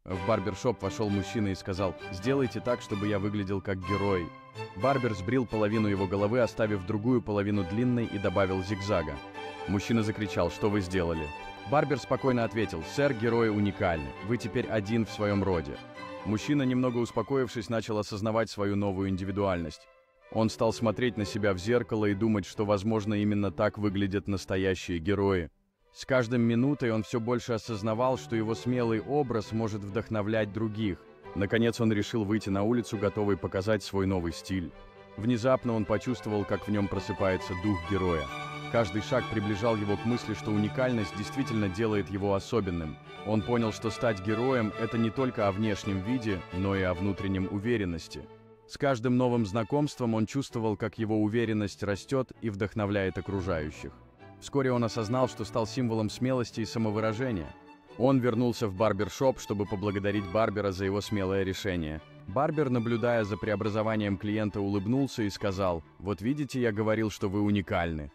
В барбершоп вошел мужчина и сказал: «Сделайте так, чтобы я выглядел как герой». Барбер сбрил половину его головы, оставив другую половину длинной, и добавил зигзага. Мужчина закричал: «Что вы сделали?» Барбер спокойно ответил: «Сэр, герои уникальны. Вы теперь один в своем роде». Мужчина, немного успокоившись, начал осознавать свою новую индивидуальность. Он стал смотреть на себя в зеркало и думать, что, возможно, именно так выглядят настоящие герои. С каждой минутой он все больше осознавал, что его смелый образ может вдохновлять других. Наконец он решил выйти на улицу, готовый показать свой новый стиль. Внезапно он почувствовал, как в нем просыпается дух героя. Каждый шаг приближал его к мысли, что уникальность действительно делает его особенным. Он понял, что стать героем – это не только о внешнем виде, но и о внутреннем уверенности. С каждым новым знакомством он чувствовал, как его уверенность растет и вдохновляет окружающих. Вскоре он осознал, что стал символом смелости и самовыражения. Он вернулся в барбершоп, чтобы поблагодарить Барбера за его смелое решение. Барбер, наблюдая за преобразованием клиента, улыбнулся и сказал: «Вот видите, я говорил, что вы уникальны».